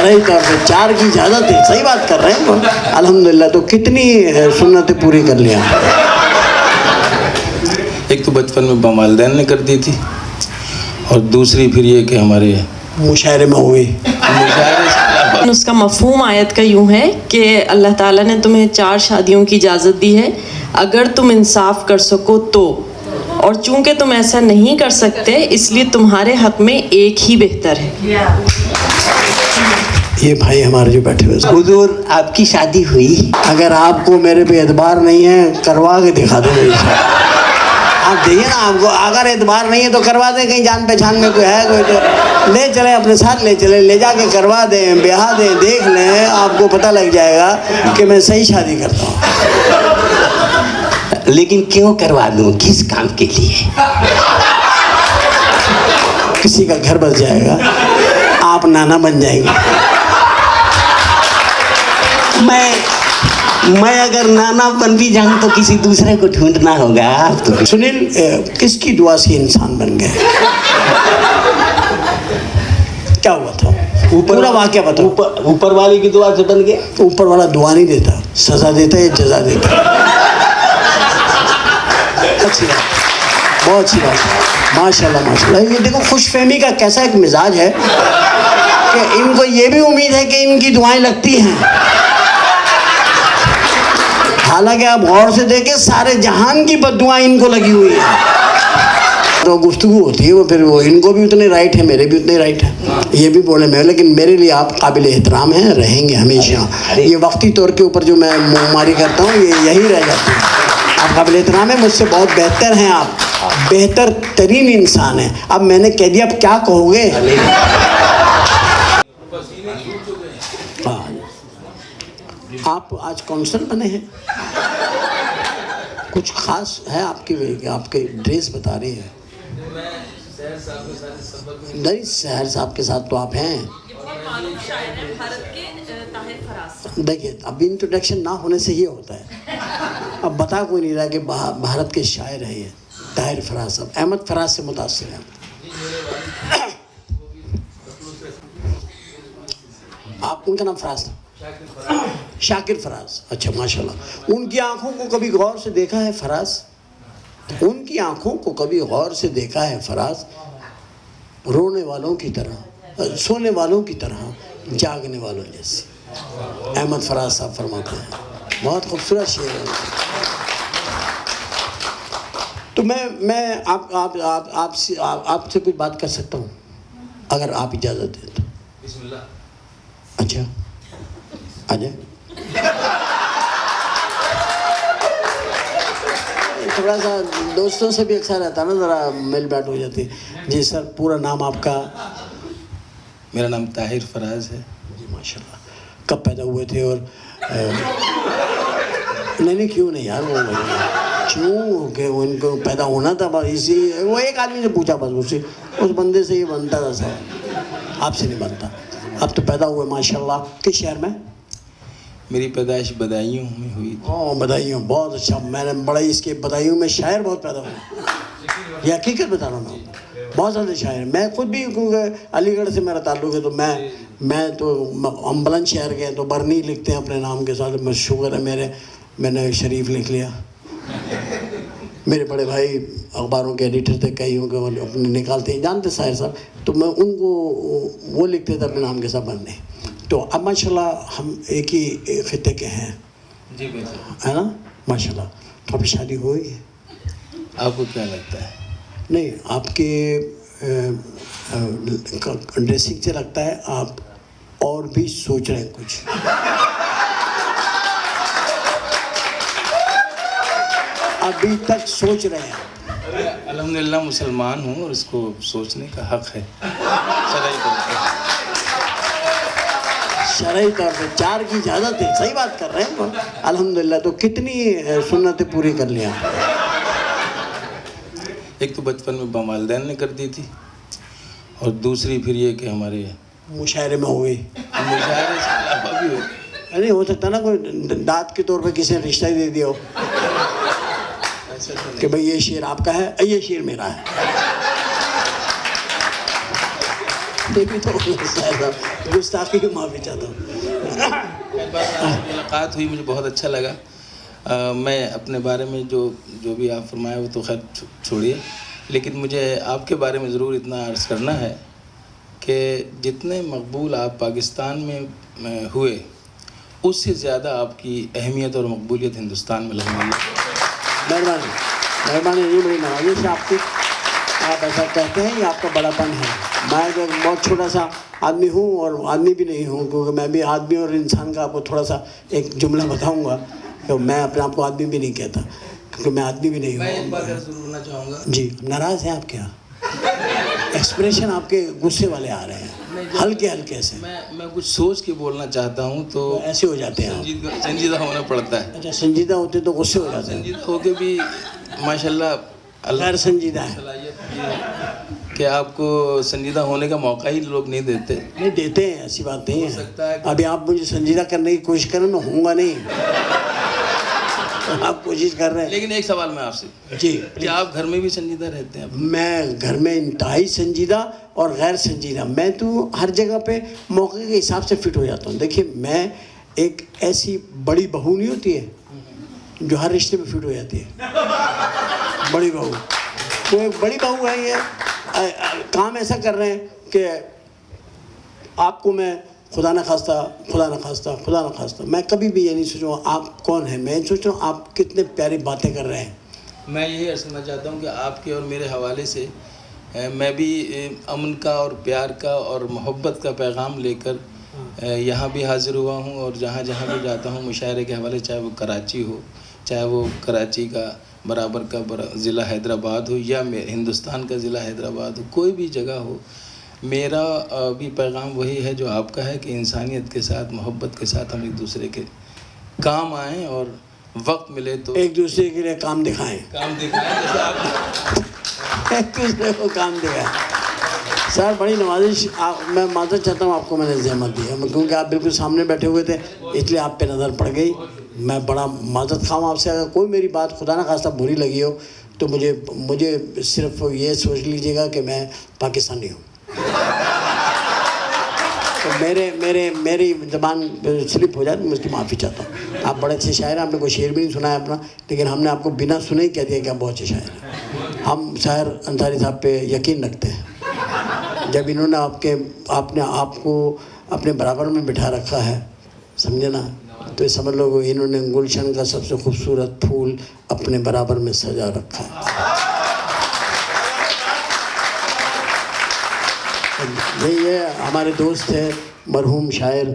सही तौर पे 4 की इजाज़त है, सही बात कर रहे हैं अल्हम्दुलिल्लाह। तो कितनी सुन्नतें पूरी कर लिया? एक तो बचपन में वालिदैन ने कर दी थी, और दूसरी फिर ये कि हमारे मुशायरे में हुई। उसका मफ़हूम आयत का यूँ है कि अल्लाह ताला ने तुम्हें 4 शादियों की इजाज़त दी है अगर तुम इंसाफ कर सको तो, और चूंकि तुम ऐसा नहीं कर सकते इसलिए तुम्हारे हक में एक ही बेहतर है। ये भाई हमारे जो बैठे हुए, हुजूर आपकी शादी हुई? अगर आपको मेरे पे एतबार नहीं है करवा के दिखा दो मेरी शादी। आप देखिए ना, आपको अगर एतबार नहीं है तो करवा दें, कहीं जान पहचान में कोई है कोई तो ले चले, अपने साथ ले चले, ले जाके करवा दें, ब्याह दें, देख लें, आपको पता लग जाएगा कि मैं सही शादी करता हूँ। लेकिन क्यों करवा दूं, किस काम के लिए? किसी का घर बस जाएगा, आप नाना बन जाएंगे। मैं अगर नाना बन भी जाऊं तो किसी दूसरे को ढूंढना होगा। आप तो सुनील किसकी दुआ से इंसान बन गए? क्या हुआ था? पूरा वाकया बताओ। ऊपर वाले की दुआ से बन गए। ऊपर वाला दुआ नहीं देता, सजा देता है, जजा देता है। अच्छी बात, बहुत अच्छी बात है, माशाल्लाह माशाल्लाह। ये देखो खुशफहमी का कैसा एक मिजाज है कि इनको ये भी उम्मीद है कि इनकी दुआएं लगती हैं। हालांकि आप गौर से देखें सारे जहान की बद्दुआएं इनको लगी हुई है। तो गुफ्तगू होती है वो, फिर वो इनको भी उतने राइट है, मेरे भी उतने राइट है, ये भी बोले मैं, लेकिन मेरे लिए आप काबिल एहतराम हैं, रहेंगे हमेशा। ये वक्ती तौर के ऊपर जो मैं मुँहमारी करता हूँ ये यही रह जाती है। आप काबिल एहतराम है, मुझसे बहुत बेहतर हैं, आप बेहतर तरीन इंसान हैं। अब मैंने कह दिया, अब क्या कहोगे? हाँ, आप आज काउंसलर बने हैं, कुछ खास है आपके ड्रेस बता रही है। नहीं, सहर साहब के साथ तो आप हैं। देखिए अब इंट्रोडक्शन ना होने से ये होता है, अब बता कोई नहीं रहा कि भारत के शायर है ये ताहिर फराज साहब। अहमद फराज से मुतासिर हैं आप? उनका नाम फराज था, शाकिर फराज। अच्छा माशाल्लाह। उनकी आंखों को कभी गौर से देखा है फराज? उनकी आंखों को कभी गौर से देखा है फराज? रोने वालों की तरह, सोने वालों की तरह, जागने वालों जैसी। अहमद फराज साहब फरमाते हैं, बहुत खूबसूरत शेर है। तो मैं आपसे कुछ बात कर सकता हूँ अगर आप इजाज़त दें तो? बिस्मिल्लाह। अच्छा आ जाए। थोड़ा सा दोस्तों से भी अक्सर रहता ना, ज़रा मिल बैठ हो जाती है। जी सर, पूरा नाम आपका? मेरा नाम ताहिर फराज है। जी माशाल्लाह। कब पैदा हुए थे? और नहीं क्यों नहीं यार, वो क्यों कि उनको पैदा होना था बस, इसी वो एक आदमी से पूछा बस, उस बंदे से ये बनता था सब, आपसे नहीं बनता। अब तो पैदा हुए माशाल्लाह। किस शहर में? मेरी पैदाइश बदायूं में हुई थी। ओह बदायूं, बहुत अच्छा। मैंने बड़ा इसके बदायूं में शायर बहुत पैदा हुए, ये हकीकत बता रहा हूँ, बहुत ज़्यादा शायर। मैं खुद भी अलीगढ़ से मेरा ताल्लुक़ है, तो मैं तो हम बुलंदशहर के हैं तो बरनी लिखते हैं अपने नाम के साथ। मैं शुक्र है मैंने शरीफ लिख लिया। मेरे बड़े भाई अखबारों के एडिटर थे, कई होंगे अपने निकालते हैं, जानते साहिर साहब, तो मैं उनको वो लिखते थे अपने नाम के साथ बरनी। तो अब माशाल्लाह हम एक ही खिते के हैं जी बिल्कुल, है ना माशाल्लाह। तो आपकी शादी हुई है? आपको क्या लगता है? नहीं, आपके ड्रेसिंग से लगता है आप और भी सोच रहे हैं कुछ। अभी तक सोच रहे हैं। अल्हम्दुलिल्लाह मुसलमान हूँ और इसको सोचने का हक है। शरई तौर पे 4 की इजाज़त है, सही बात कर रहे हैं अल्हम्दुलिल्लाह। तो कितनी सुन्नतें पूरी कर लिया? एक तो बचपन में वालिदैन ने कर दी थी, और दूसरी फिर ये कि हमारे मुशायरे में हुई। मुशायरे से अलावा भी हो। नहीं हो सकता ना कोई दाद के तौर पे किसी ने रिश्ता ही दे दिया हो कि भाई ये शेर आपका है, ये शेर मेरा है। ये भी तो गुस्ताखी की माफ़ी चाहता हूँ। मुलाकात हुई, मुझे बहुत अच्छा लगा। मैं अपने बारे में जो भी आप फरमाए वो तो खैर छोड़िए, लेकिन मुझे आपके बारे में ज़रूर इतना अर्ज़ करना है कि जितने मकबूल आप पाकिस्तान में हुए, उससे ज़्यादा आपकी अहमियत और मकबूलियत हिंदुस्तान में लगने लगी। मेहरबानी, मेहरबानी, ये बड़ी नवाजिश है आपकी। आप ऐसा कहते हैं, ये आपका बड़ापन है। मैं तो बहुत छोटा सा आदमी हूँ और आदमी भी नहीं हूँ, क्योंकि मैं भी आदमी और इंसान का आपको थोड़ा सा एक जुमला बताऊँगा कि मैं अपने आप को आदमी भी नहीं कहता, क्योंकि मैं आदमी भी नहीं हूँ। मैं एक बात ज़रूर बोलना चाहूँगा। जी, नाराज़ हैं आप क्या? एक्सप्रेशन आपके गुस्से वाले आ रहे हैं, हल्के हल्के से। मैं कुछ सोच के बोलना चाहता हूँ तो ऐसे हो जाते हैं आप। संजीदा होना पड़ता है। अच्छा, संजीदा होते तो गुस्से हो जाते हैं। संजीदा होके भी माशाल्लाह गैर संजीदा है। सलाहियत कि आपको संजीदा होने का मौका ही लोग नहीं देते। नहीं देते हैं, ऐसी बात नहीं है। सकता है अभी आप मुझे संजीदा करने की कोशिश करें, मैं होऊंगा नहीं। आप कोशिश कर रहे हैं। लेकिन एक सवाल मैं आपसे, जी, क्या आप घर में भी संजीदा रहते हैं? मैं घर में इंतहाई संजीदा और गैर संजीदा, मैं तो हर जगह पे मौके के हिसाब से फिट हो जाता हूँ। देखिए, मैं एक ऐसी बड़ी बहू नहीं होती है जो हर रिश्ते में फिट हो जाती है। बड़ी बहू तो एक बड़ी बहू है, ये काम ऐसा कर रहे हैं कि आपको मैं खुदा न खास्ता मैं कभी भी ये नहीं सोच रहा हूँ आप कौन है, मैं सोच रहा हूँ आप कितने प्यारी बातें कर रहे हैं। मैं यही अर्ज़ करना चाहता हूँ कि आपके और मेरे हवाले से मैं भी अमन का और प्यार का और मोहब्बत का पैगाम लेकर यहाँ भी हाज़िर हुआ हूँ, और जहाँ जहाँ भी जाता हूँ मुशायरे के हवाले, चाहे वो कराची हो, चाहे वो कराची का बराबर का ज़िला हैदराबाद हो, या हिंदुस्तान का ज़िला हैदराबाद हो, कोई भी जगह हो, मेरा भी पैगाम वही है जो आपका है कि इंसानियत के साथ, मोहब्बत के साथ हम एक दूसरे के काम आएँ और वक्त मिले तो एक दूसरे के लिए काम दिखाएं। जैसे आप एक दूसरे को काम दिखाएं। सर, बड़ी नवाजिश। मैं माजरत चाहता हूँ, आपको मैंने जहमत दी है, क्योंकि आप बिल्कुल सामने बैठे हुए थे, इसलिए आप पे नज़र पड़ गई। मैं बड़ा माजरत खाऊँ आपसे। अगर कोई मेरी बात खुदा न खास्ता बुरी लगी हो तो मुझे सिर्फ ये सोच लीजिएगा कि मैं पाकिस्तानी हूँ। तो मेरी ज़बान स्लिप हो जाए तो मैं उसकी माफ़ी चाहता हूँ। आप बड़े अच्छे शायर हैं, आपने कोई शेर भी नहीं सुनाया अपना, लेकिन हमने आपको बिना सुने ही कह दिया कि आप बहुत अच्छे शायर हैं। हम शायर अंसारी साहब पे यकीन रखते हैं। जब इन्होंने आपने आपको अपने बराबर में बिठा रखा है, समझे ना, तो समझ लो इन्होंने गुलशन का सबसे खूबसूरत फूल अपने बराबर में सजा रखा है। ये हमारे दोस्त थे मरहूम शायर,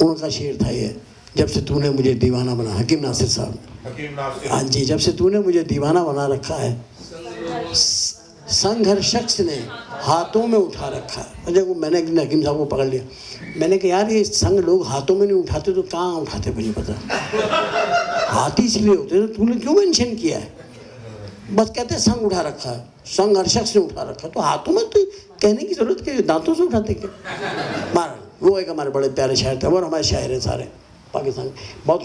उनका शेर था ये, जब से तूने मुझे दीवाना बना, हकीम नासिर साहब। हाँ जी, जब से तूने मुझे दीवाना बना रखा है, संग हर शख्स ने हाथों में उठा रखा है। अच्छा, मैंने एक दिन हकीम साहब को पकड़ लिया, मैंने कहा यार ये संग लोग हाथों में नहीं उठाते तो कहाँ उठाते मुझे पता। हाथ इसलिए होते तो तूने क्यों मेंशन किया है? बस कहते हैं संग उठा रखा है, संग हर शख्स ने उठा रखा है, तो हाथों में तो कहने की जरूरत क्या, दांतों से उठाते क्या? मार वो एक हमारे बड़े प्यारे शायर थे, और हमारे शायर हैं सारे पाकिस्तान। बहुत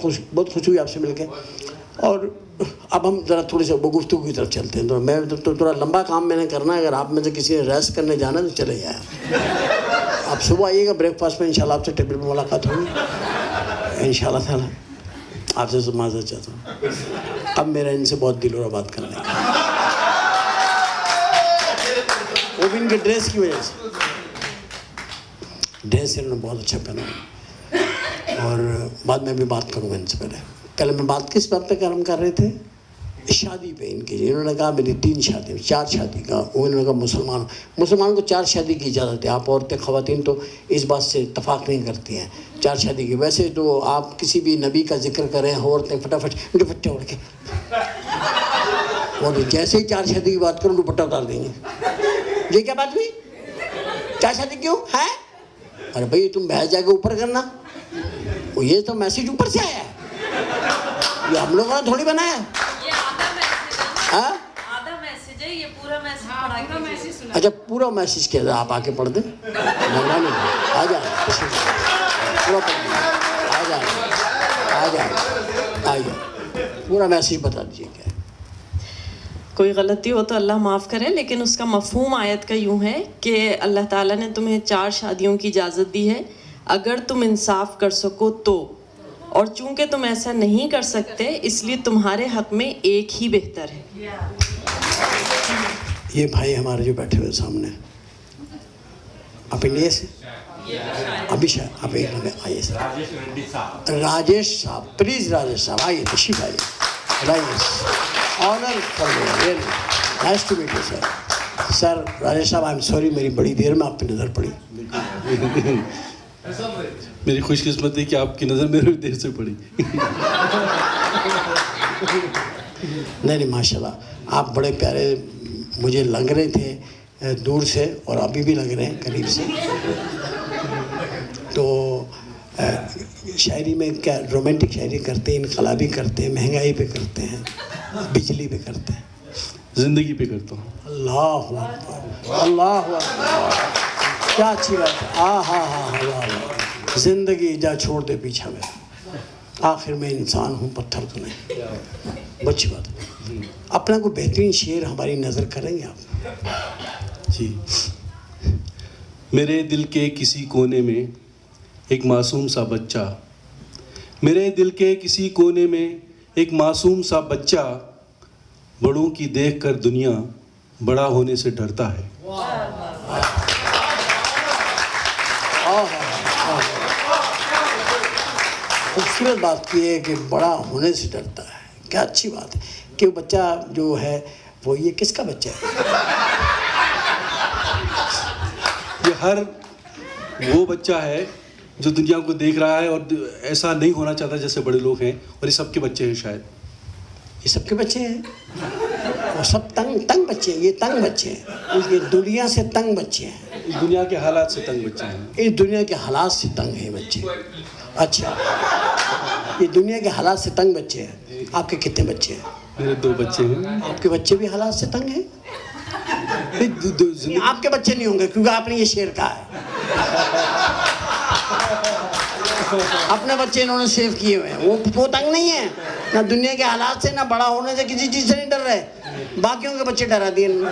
खुश हुई आपसे मिलके। और अब हम ज़रा थोड़ी सी गुफ्तगू की तरफ चलते हैं। तो मैं तो थोड़ा लंबा काम मैंने करना है। अगर आप में से किसी ने रेस्ट करने जाना तो चले जाए। आप सुबह आइएगा ब्रेकफास्ट में, इंशाल्लाह आपसे टेबल पर मुलाकात होगी इंशाल्लाह ताला। आपसे तो माजरत चाहता हूँ, अब मेरा इनसे बहुत दिल हो रहा बात करने का, वो भी इनके ड्रेस की वजह से। ड्रेस इन्होंने बहुत अच्छा पहना, और बाद में भी बात करूँगा इनसे। पहले मैं बात किस बात पे कर्म कर रहे थे? शादी पे इनकी। इन्होंने कहा मेरी 4 शादी का, उन्होंने कहा मुसलमान को 4 शादी की इजाज़त है। आप औरतें ख़वातीन तो इस बात से इत्तफाक नहीं करती हैं 4 शादी की। वैसे तो आप किसी भी नबी का जिक्र करें, औरतें फटाफट दुपट्टे उड़ के, और जैसे ही 4 शादी की बात करूँ दुपट्टा उतार देंगे। ये क्या बात हुई? 4 शादी क्यों है? अरे भाई तुम बहस जाके ऊपर करना, वो ये तो मैसेज ऊपर से आया है, ये हम लोगों ने थोड़ी बनाया है। आधा मैसेज है, ये पूरा मैसेज पढ़ा मैसेज सुना। अच्छा, पूरा मैसेज किया था, आप आके पढ़ दें। नहीं, आ जाए पूरा आ जाए पूरा मैसेज बता दीजिए क्या है। कोई गलती हो तो अल्लाह माफ़ करे, लेकिन उसका मफ़हूम आयत का यूँ है कि अल्लाह ताला ने तुम्हें 4 शादियों की इजाज़त दी है अगर तुम इंसाफ कर सको तो, और चूंकि तुम ऐसा नहीं कर सकते इसलिए तुम्हारे हक में एक ही बेहतर है। ये भाई हमारे जो बैठे हुए सामने, आप इंडिया से अभी शायद आप एक मिनट आइए सर। राजेश साहब, प्लीज राजेश साहब आइए, तशरीफ आइए। Rajesh honour for me, really nice to meet you sir. Sir Rajesh साहब, आई एम सॉरी, मेरी बड़ी देर में आप पे नज़र पड़ी। मेरी खुशकिस्मती है कि आपकी नज़र मेरे देर से पड़ी। नहीं माशाल्लाह, आप बड़े प्यारे मुझे लग रहे थे दूर से, और अभी भी लग रहे हैं करीब से। तो शायरी में क्या रोमांटिक शायरी करते हैं, इनकलाबी करते हैं, महंगाई पे करते हैं, बिजली पे करते हैं, ज़िंदगी पे करता हूँ। अल्लाह अकबर, अल्लाह अकबर, क्या अच्छी बात है। हाँ, जिंदगी जा छोड़ दे पीछा में, आखिर में इंसान हूँ पत्थर तो नहीं। अच्छी बात है। अपना कोई बेहतरीन शेर हमारी नज़र करेंगे आप? जी। मेरे दिल के किसी कोने में एक मासूम सा बच्चा, मेरे दिल के किसी कोने में एक मासूम सा बच्चा, बड़ों की देखकर दुनिया बड़ा होने से डरता है। खूबसूरत बात की है कि बड़ा होने से डरता है। क्या अच्छी बात है कि वो बच्चा जो है वो, ये किसका बच्चा है? ये हर वो बच्चा है जो दुनिया को देख रहा है और ऐसा नहीं होना चाहता जैसे बड़े लोग हैं, और ये सबके बच्चे हैं शायद। ये सबके बच्चे हैं, और सब तंग बच्चे हैं। ये तंग बच्चे हैं, ये दुनिया से तंग बच्चे हैं, इस दुनिया के हालात से तंग बच्चे हैं। इस दुनिया के हालात से तंग है बच्चे। अच्छा, ये दुनिया के हालात से तंग बच्चे हैं। आपके कितने बच्चे हैं? मेरे 2 बच्चे हैं। आपके बच्चे भी हालात से तंग हैं? नहीं, आपके बच्चे नहीं होंगे क्योंकि आपने ये शेर कहा है। अपने बच्चे इन्होंने सेव किए हुए हैं, वो तंग नहीं है ना दुनिया के हालात से, ना बड़ा होने से, किसी चीज से नहीं डर रहे। बाकियों के बच्चे डरा दिए इन्होंने।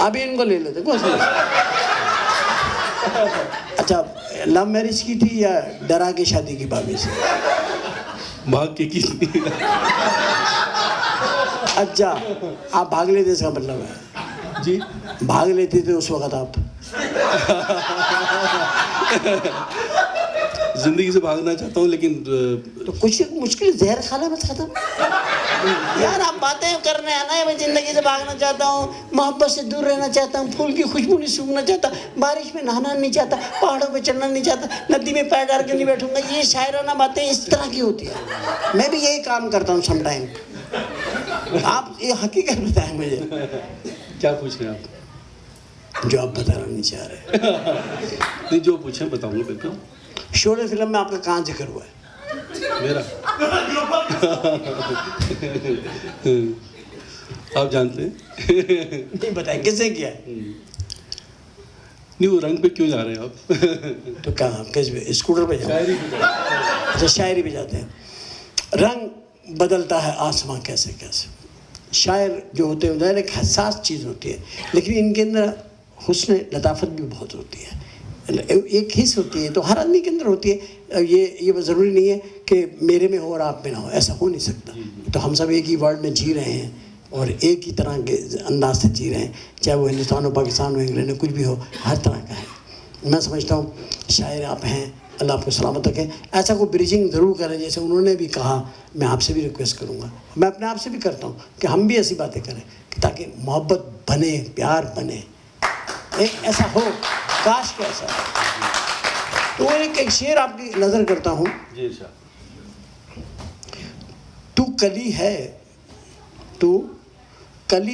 अभी इनको ले लेते कुछ नहीं। अच्छा, लव मैरिज की थी या डरा के शादी की भाभी से? भाग के की। अच्छा, आप भाग लेते, इसका मतलब है जी, भाग लेते थे उस वक्त आप? जिंदगी से भागना चाहता हूँ, लेकिन तो कुछ मुश्किल जहर खाना मत खत्म यार। आप बातें करने आना है, मैं जिंदगी से भागना चाहता हूँ, मोहब्बत से दूर रहना चाहता हूँ, फूल की खुशबू नहीं सूंघना चाहता, बारिश में नहाना नहीं चाहता, पहाड़ों पे चढ़ना नहीं चाहता, नदी में पैर डाल के नहीं बैठूंगा। ये शायराना बातें इस तरह की होती है। मैं भी यही काम करता हूँ समटाइम। आप ये हकीकत बताएं मुझे। क्या पूछ रहे हैं आप? जो आप बताना नहीं चाह रहे। नहीं, जो पूछें बताऊंगा बिल्कुल। शोले फिल्म में आपका कहाँ जिक्र हुआ है? मेरा आप जानते हैं? नहीं बताएं, किसने किया है? नहीं, वो रंग पे क्यों जा रहे हैं आप? तो क्या किस पे, स्कूटर पे जाते हैं? अच्छा, शायरी पे जाते हैं। रंग बदलता है आसमां कैसे कैसे। शायर जो होते हैं एक हसास चीज़ होती है, लेकिन इनके अंदर हुस्न लताफत भी बहुत होती है, एक हिस्स होती है, तो हर आदमी के अंदर होती है। ये ज़रूरी नहीं है कि मेरे में हो और आप में ना हो, ऐसा हो नहीं सकता। तो हम सब एक ही वर्ल्ड में जी रहे हैं और एक ही तरह के अंदाज से जी रहे हैं, चाहे वो हिंदुस्तान हो, पाकिस्तान हो, इंग्लैंड हो, कुछ भी हो, हर तरह का है। मैं समझता हूँ शायर आप हैं, अल्लाह आपको सलामत रखे। ऐसा कोई ब्रिजिंग ज़रूर करें, जैसे उन्होंने भी कहा। मैं आपसे भी रिक्वेस्ट करूँगा, मैं अपने आप से भी करता हूँ कि हम भी ऐसी बातें करें ताकि मोहब्बत बने, प्यार बने, एक ऐसा हो। काश के ऐसा हो। तो एक शेर आपकी नज़र करता हूँ। जी सर। तू कली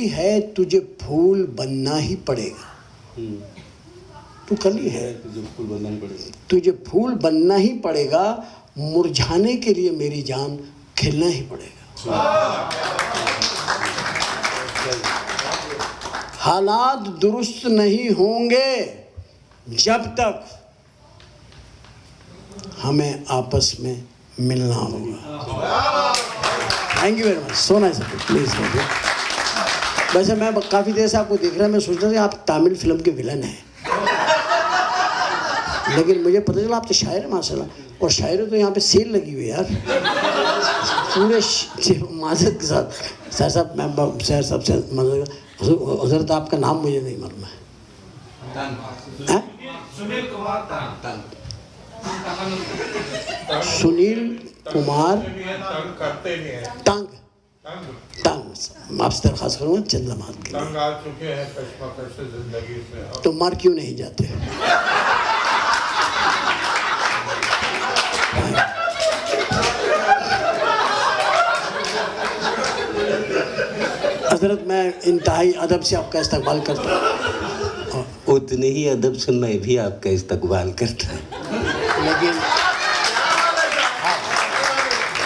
है, तुझे फूल बनना ही पड़ेगा। तू कली है, जो फूल बनना ही पड़ेगा। तुझे फूल बनना ही पड़ेगा, मुरझाने के लिए मेरी जान खिलना ही पड़ेगा। हालात दुरुस्त नहीं होंगे जब तक, हमें आपस में मिलना होगा। Thank you very much, so nice, please. वैसे मैं काफ़ी देर से आपको देख रहा, मैं सोच रहा था आप तमिल फिल्म के विलन हैं, लेकिन मुझे पता चला आप तो शायर हैं माशाल्लाह। और शायरी तो यहाँ पे सेल लगी हुई है यार, पूरे माजत के साथ। सर साहब, मैं सर साहब से हजरत आपका नाम मुझे नहीं मालूम है। सुनील कुमार तंग। आपसे दरखास्त करूँगा चंद लम्हात के लिए, आ चुके हैं कश्मकश से जिंदगी से, तो मर क्यों नहीं जाते? हजरत, मैं इंतहाई अदब से आपका इस्तकबाल करता हूँ। उतने ही अदब से मैं भी आपका इस्तकबाल करता हूँ। लेकिन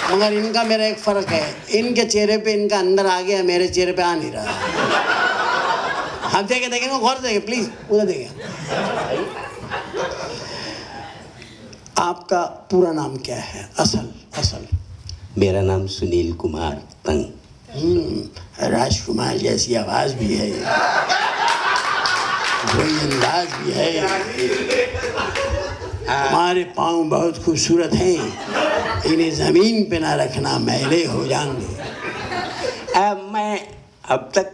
मगर इनका मेरा एक फ़र्क है, इनके चेहरे पे इनका अंदर आ गया, मेरे चेहरे पे आ नहीं रहा। हम देखेंगे गौर से देखें प्लीज़, उधर देखें। आपका पूरा नाम क्या है? असल मेरा नाम सुनील कुमार तंग। राजकुमार जैसी आवाज़ भी है, कोई अंदाज भी है। हमारे पाँव बहुत खूबसूरत हैं, इन्हें ज़मीन पे ना रखना, मैले हो जाएंगे। मैं अब तक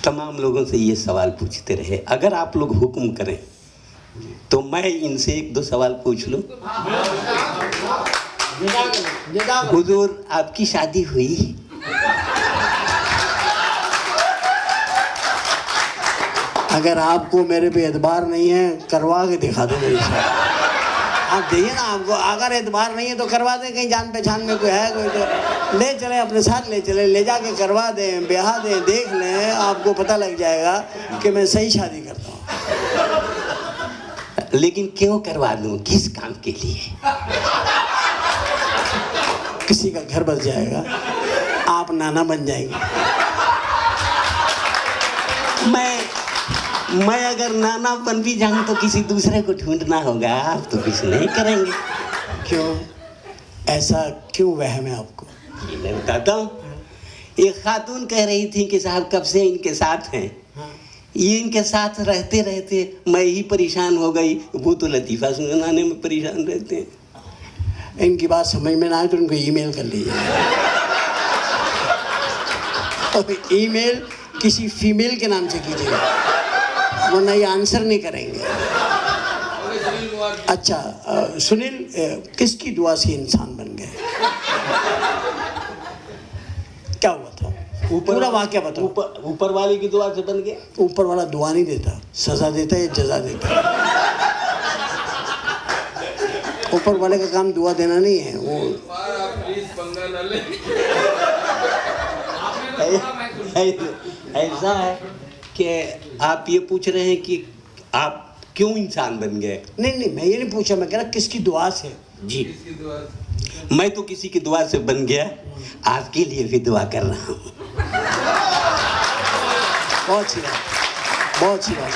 तमाम लोगों से ये सवाल पूछते रहे, अगर आप लोग हुक्म करें तो मैं इनसे एक दो सवाल पूछ लूं। हुजूर, आपकी शादी हुई? अगर आपको मेरे पे एतबार नहीं है, करवा के दिखा दो मेरी शादी। आप देखिए ना, आपको अगर एतबार नहीं है तो करवा दें, कहीं जान पहचान में कोई है कोई तो ले चले, अपने साथ ले चले, ले जाके करवा दें, ब्याह दें, देख लें, आपको पता लग जाएगा कि मैं सही शादी करता हूँ। लेकिन क्यों करवा दूं, किस काम के लिए? किसी का घर बस जाएगा, आप नाना बन जाएंगे। मैं अगर नाना बन भी जाऊं तो किसी दूसरे को ढूंढना होगा, आप तो कुछ नहीं करेंगे। क्यों? ऐसा क्यों वहम है आपको? मैं बताता हूँ। एक खातून कह रही थी कि साहब कब से इनके साथ हैं, ये इनके साथ रहते रहते मैं ही परेशान हो गई। वो तो लतीफ़ा सुनाने में परेशान रहते हैं। इनकी बात समझ में ना आए तो उनको ईमेल कर लीजिए। और ईमेल किसी फीमेल के नाम से कीजिएगा, वरना ये आंसर नहीं करेंगे। अच्छा सुनील, किसकी दुआ से इंसान बन गए? क्या हुआ था? पूरा वाकया बताओ। ऊपर वाले की दुआ से बन गए। ऊपर वाला दुआ नहीं देता, सजा देता है, जजा देता है। ऊपर वाले का काम दुआ देना नहीं है, वो ऐसा है कि आप ये पूछ रहे हैं कि आप क्यों इंसान बन गए। नहीं, मैं ये नहीं पूछा, मैं कह रहा किसकी दुआ से। जी, मैं तो किसी की दुआ से बन गया, आपके लिए भी दुआ कर रहा हूँ। बहुत अच्छी बात, बहुत अच्छी बात,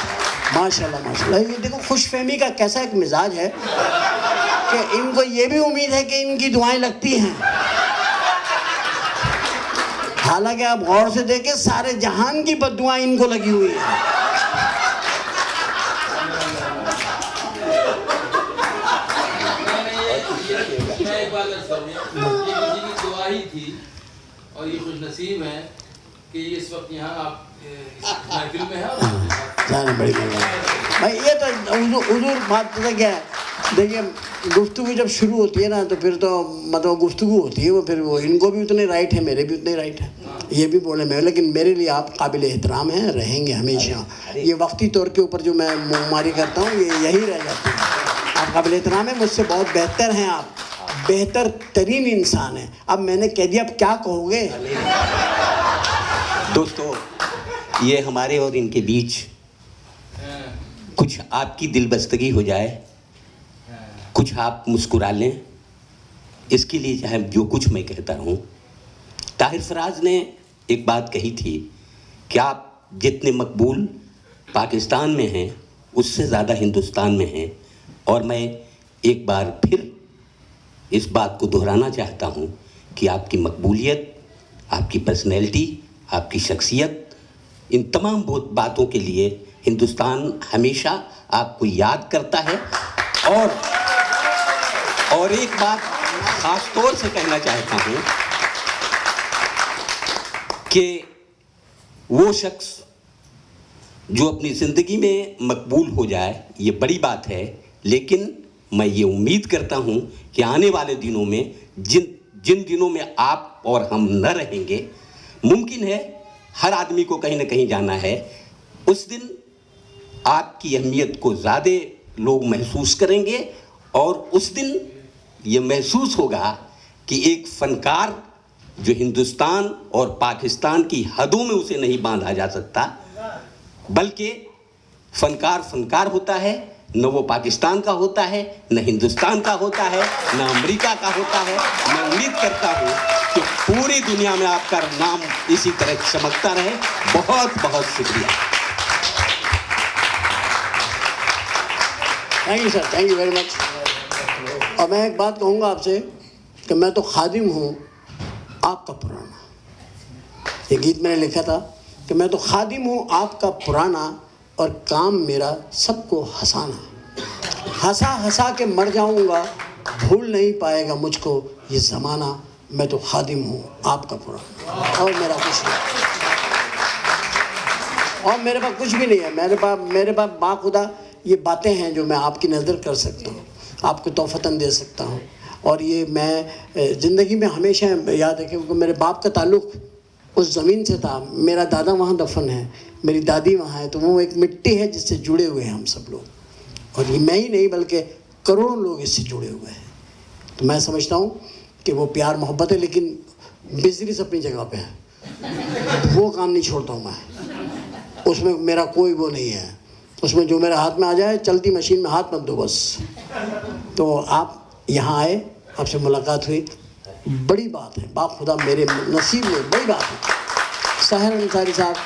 माशाल्लाह माशाल्लाह। ये देखो खुशफहमी का कैसा एक मिजाज है कि इनको ये भी उम्मीद है कि इनकी दुआएं लगती हैं। हालांकि आप गौर से देखें, सारे जहान की बद्दुआएं इनको लगी हुई है। मैं एक बात अर्ज़ करूँगा, ये किसी की दुआ ही थी और ये खुशनसीब हैं कि इस वक्त यहाँ आप महफिल में हैं। जाने बड़ी मेहरबानी भाई। ये तो हुजूर बात पता क्या है, देखिए गुफ्तगू जब शुरू होती है ना तो फिर तो मतलब गुफ्तगू होती है, वो फिर वो इनको भी उतने राइट है, मेरे भी उतने राइट है, ये भी बोले मैं, लेकिन मेरे लिए आप काबिल एहतराम हैं, रहेंगे हमेशा। ये वक्ती तौर के ऊपर जो मैं मुँहमारी करता हूँ ये यही रह जाती है। आप काबिल एहतराम हैं, मुझसे बहुत बेहतर हैं, आप बेहतर तरीन इंसान हैं। अब मैंने कह दिया, अब क्या कहोगे? दोस्तों, ये हमारे और इनके बीच कुछ आपकी दिलबस्तगी हो जाए, कुछ आप मुस्कुरा लें, इसके लिए चाहे जो कुछ मैं कहता हूँ। ताहिर फराज ने एक बात कही थी कि आप जितने मकबूल पाकिस्तान में हैं उससे ज़्यादा हिंदुस्तान में हैं, और मैं एक बार फिर इस बात को दोहराना चाहता हूँ कि आपकी मकबूलियत, आपकी पर्सनैलिटी, आपकी शख्सियत, इन तमाम बातों के लिए हिंदुस्तान हमेशा आपको याद करता है। और एक बात खास तौर से कहना चाहता हूँ कि वो शख्स जो अपनी ज़िंदगी में मकबूल हो जाए, ये बड़ी बात है, लेकिन मैं ये उम्मीद करता हूँ कि आने वाले दिनों में जिन दिनों में आप और हम न रहेंगे, मुमकिन है हर आदमी को कहीं ना कहीं जाना है, उस दिन आपकी अहमियत को ज़्यादा लोग महसूस करेंगे और उस दिन ये महसूस होगा कि एक फ़नकार जो हिंदुस्तान और पाकिस्तान की हदों में उसे नहीं बांधा जा सकता, बल्कि फ़नकार होता है, न वो पाकिस्तान का होता है, न हिंदुस्तान का होता है, न अमेरिका का होता है। मैं उम्मीद करता हूँ कि पूरी दुनिया में आपका नाम इसी तरह चमकता रहे। बहुत बहुत शुक्रिया। Thank you sir, thank you very much. और मैं एक बात कहूँगा आपसे कि मैं तो खादिम हूँ आपका पुराना। ये गीत मैंने लिखा था कि मैं तो खादिम हूँ आपका पुराना और काम मेरा सबको हंसाना। हंसा हंसा के मर जाऊँगा, भूल नहीं पाएगा मुझको ये ज़माना। मैं तो खादिम हूँ आपका पुराना और मेरा कुछ नहीं, और मेरे पास कुछ भी नहीं है। मेरे पास बाखुदा ये बातें हैं जो मैं आपकी नज़र कर सकता हूँ, आपको तोहफ़तन दे सकता हूँ। और ये मैं ज़िंदगी में हमेशा याद है कि मेरे बाप का ताल्लुक़ उस ज़मीन से था। मेरा दादा वहाँ दफन है, मेरी दादी वहाँ है, तो वो एक मिट्टी है जिससे जुड़े हुए हैं हम सब लोग। और ये मैं ही नहीं बल्कि करोड़ों लोग इससे जुड़े हुए हैं। तो मैं समझता हूँ कि वो प्यार मोहब्बत है, लेकिन बिजनेस अपनी जगह पे है, वो काम नहीं छोड़ता हूँ मैं। उसमें मेरा कोई वो नहीं है, उसमें जो मेरे हाथ में आ जाए, चलती मशीन में हाथ मत दो बस। तो आप यहाँ आए, आपसे मुलाकात हुई, बड़ी बात है। बाप खुदा मेरे नसीब में बड़ी बात है। सहर अंसारी साहब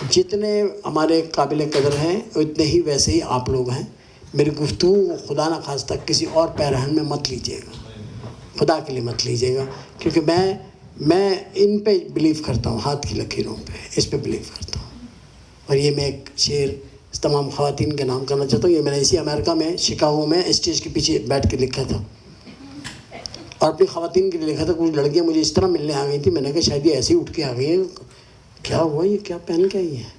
जितने हमारे काबिल कदर हैं, उतने ही वैसे ही आप लोग हैं। मेरी गुफ्तगू खुदा न खास्ता किसी और पैरहन में मत लीजिएगा, खुदा के लिए मत लीजिएगा, क्योंकि मैं इन पे बिलीव करता हूँ, हाथ की लकीरों पे, इस पे बिलीव करता हूँ। और ये मैं एक शेर तमाम ख़वातीन के नाम करना चाहता हूँ। ये मैंने इसी अमेरिका में शिकागो में स्टेज के पीछे बैठ के लिखा था और अपनी ख़वातीन के लिए लिखा था। कुछ लड़कियाँ मुझे इस तरह मिलने आ गई थी, मैंने कहा शायद ये ऐसे ही उठ के आ गई हैं, क्या हुआ, ये क्या पहन के आई है।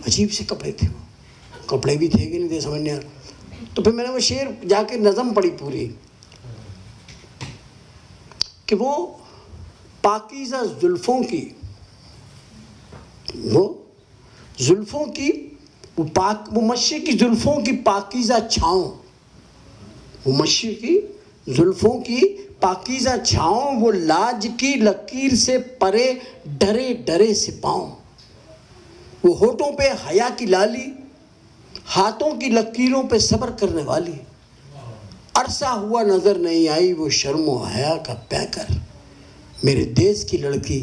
अजीब से कपड़े थे, वो कपड़े भी थे कि नहीं थे समझ नहीं आ रहा। तो फिर मैंने वो शेर जाके नज़म पढ़ी पूरी कि वो पाकीज़ा जुल्फ़ों की, वो जुल्फ़ों की वो मशरिक़ की जुल्फ़ों की पाकीज़ा छाँव, वो मशरिक़ की जुल्फ़ों की पाकीज़ा छाँव, वो लाज की लकीर से परे डरे डरे से पाँव, वो होठों पे हया की लाली, हाथों की लकीरों पे सब्र करने वाली, अरसा हुआ नज़र नहीं आई वो शर्म व हया का पैकर, मेरे देश की लड़की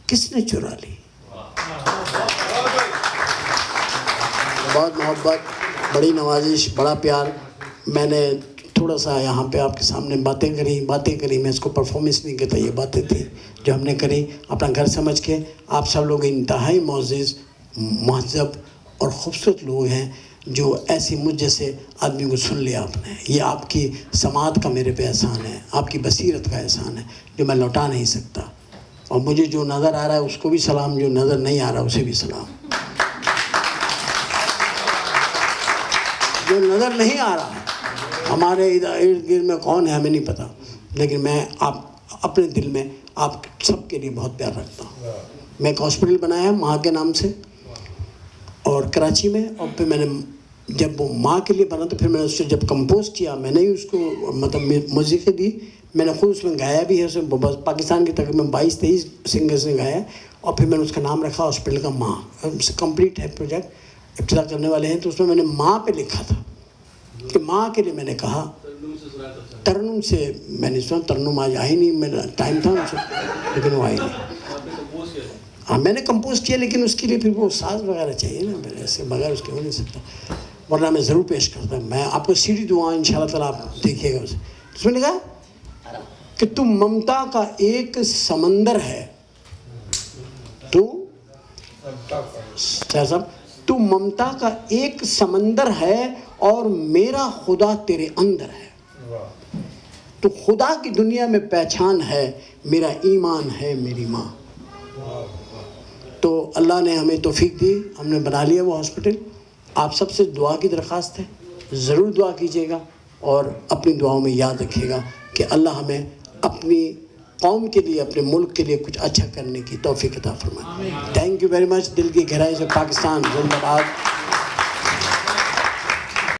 किसने चुरा ली। बहुत मोहब्बत, बड़ी नवाजिश, बड़ा प्यार। मैंने थोड़ा सा यहाँ पे आपके सामने बातें करी, मैं इसको परफॉर्मेंस नहीं कहता, ये बातें थी जो हमने करी अपना घर समझ के। आप सब लोग इंतहाई मोअज़्ज़िज़, महज़ब और ख़ूबसूरत लोग हैं जो ऐसी मुझ जैसे आदमी को सुन लिया आपने। ये आपकी समात का मेरे पे एहसान है, आपकी बसीरत का एहसान है जो मैं लौटा नहीं सकता। और मुझे जो नज़र आ रहा है उसको भी सलाम, जो नज़र नहीं आ रहा उसे भी सलाम। जो नज़र नहीं आ रहा है हमारे इर्द गिर्द में कौन है हमें नहीं पता, लेकिन मैं आप अपने दिल में आप सबके लिए बहुत प्यार रखता हूँ। मैं एक हॉस्पिटल बनाया है माँ के नाम से और कराची में, और फिर मैंने जब वो माँ के लिए बना तो फिर मैंने उससे जब कंपोज किया, मैंने ही उसको मतलब म्यूज़िक दी, मैंने खुद उसमें गाया भी है। उसमें पाकिस्तान के तकरीबन 22-23 सिंगर्स ने गाया, और फिर मैंने उसका नाम रखा हॉस्पिटल का माँ। उससे कंप्लीट है प्रोजेक्ट, इब्तिदा करने वाले हैं। तो उसमें मैंने माँ पे लिखा था कि माँ के लिए मैंने कहा, तरन्नुम से मैंने सुना, तरन्नुम आज आई नहीं, मेरा टाइम था उनसे, लेकिन वो आई नहीं। हाँ मैंने कंपोज किया, लेकिन उसके लिए फिर वो साज वगैरह चाहिए ना, मेरे ऐसे बगैर उसके हो नहीं सकता, वरना मैं ज़रूर पेश करता। मैं आपको सीडी दूँगा इंशाल्लाह ताला, आप देखिएगा उसे। उसमें लिखा कि तू ममता का एक समंदर है। तू साहब, तू ममता का एक समंदर है और मेरा खुदा तेरे अंदर है। तो खुदा की दुनिया में पहचान है, मेरा ईमान है मेरी माँ। तो अल्लाह ने हमें तौफीक दी, हमने बना लिया वो हॉस्पिटल। आप सबसे दुआ की दरख्वास्त है, ज़रूर दुआ कीजिएगा और अपनी दुआओं में याद रखिएगा कि अल्लाह हमें अपनी कौम के लिए, अपने मुल्क के लिए कुछ अच्छा करने की तौफीक अता फरमाए। Thank you very much. दिल की गहराई से पाकिस्तान जिंदाबाद।